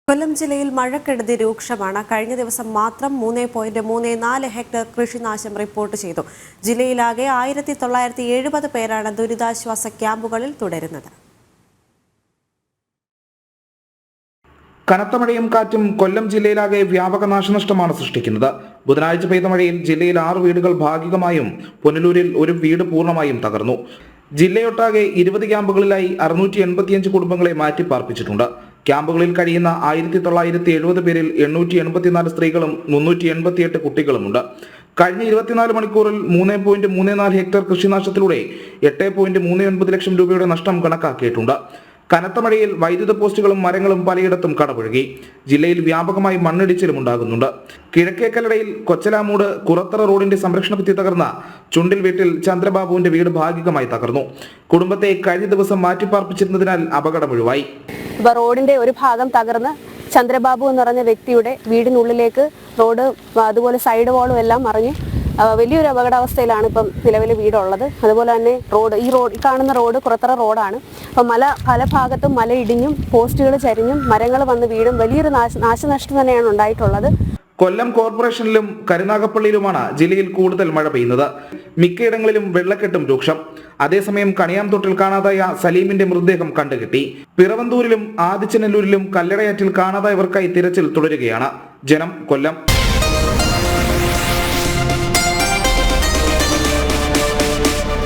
കൊല്ലം ജില്ലയിൽ മഴക്കെടുതി രൂക്ഷമാണ്. കഴിഞ്ഞ ദിവസം മാത്രം 3.34 ഹെക്ടർ കൃഷിനാശം റിപ്പോർട്ട് ചെയ്തു. ജില്ലയിലാകെ 1970 പേരാണ് ദുരിതാശ്വാസ ക്യാമ്പുകളിൽ തുടരുന്നത്. കനത്ത മഴയും കാറ്റും കൊല്ലം ജില്ലയിലാകെ വ്യാപക നാശനഷ്ടമാണ് സൃഷ്ടിക്കുന്നത്. ബുധനാഴ്ച പെയ്ത മഴയിൽ ജില്ലയിൽ 6 വീടുകൾ ഭാഗികമായും പുനലൂരിൽ ഒരു വീട് പൂർണ്ണമായും തകർന്നു. ജില്ലയൊട്ടാകെ 20 ക്യാമ്പുകളിലായി 685 കുടുംബങ്ങളെ മാറ്റിപ്പാർപ്പിച്ചിട്ടുണ്ട്. ക്യാമ്പുകളിൽ കഴിയുന്ന 1970 പേരിൽ 884 സ്ത്രീകളും 388 കുട്ടികളുമുണ്ട്. കഴിഞ്ഞ 24 മണിക്കൂറിൽ 3.34 ഹെക്ടർ കൃഷിനാശത്തിലൂടെ 8.39 ലക്ഷം രൂപയുടെ നഷ്ടം കണക്കാക്കിയിട്ടുണ്ട്. കനത്ത മഴയിൽ വൈദ്യുത പോസ്റ്റുകളും മരങ്ങളും പലയിടത്തും കടപുഴകി. ജില്ലയിൽ വ്യാപകമായി മണ്ണിടിച്ചിലും ഉണ്ടാകുന്നുണ്ട്. കിഴക്കേക്കല്ലടയിൽ കൊച്ചലാമൂട് കുറത്തറ റോഡിന്റെ സംരക്ഷണ ഭിത്തി തകർന്ന ചുണ്ടിൽ വീട്ടിൽ ചന്ദ്രബാബുവിന്റെ വീട് ഭാഗികമായി തകർന്നു. കുടുംബത്തെ കഴിഞ്ഞ ദിവസം മാറ്റിപ്പാർപ്പിച്ചിരുന്നതിനാൽ അപകടമൊഴിവായി. റോഡിന്റെ ഒരു ഭാഗം തകർന്ന് ചന്ദ്രബാബു എന്ന് പറഞ്ഞ വ്യക്തിയുടെ വീടിനുള്ളിലേക്ക് റോഡ് അതുപോലെ സൈഡ് വാളും എല്ലാം മറിഞ്ഞ് വലിയൊരു അപകടാവസ്ഥയിലാണ് ഇപ്പം നിലവിൽ വീടുള്ളത്. അതുപോലെ തന്നെ ഈ കാണുന്ന റോഡ് കുറത്തറ റോഡാണ്. അപ്പം പല ഭാഗത്തും മല ഇടിഞ്ഞും പോസ്റ്റുകൾ ചരിഞ്ഞും മരങ്ങൾ വന്ന് വീടും വലിയൊരു നാശനഷ്ടം തന്നെയാണ് ഉണ്ടായിട്ടുള്ളത്. കൊല്ലം കോർപ്പറേഷനിലും കരുനാഗപ്പള്ളിയിലുമാണ് ജില്ലയിൽ കൂടുതൽ മഴ പെയ്യുന്നത്. മിക്കയിടങ്ങളിലും വെള്ളക്കെട്ടും രൂക്ഷം. അതേസമയം കണിയാംതൊട്ടിൽ കാണാതായ സലീമിന്റെ മൃതദേഹം കണ്ടുകിട്ടി. പിറവന്തൂരിലും ആദിച്ചനല്ലൂരിലും കല്ലടയാറ്റിൽ കാണാതായവർക്കായി തിരച്ചിൽ തുടരുകയാണ്. ജനം, കൊല്ലം.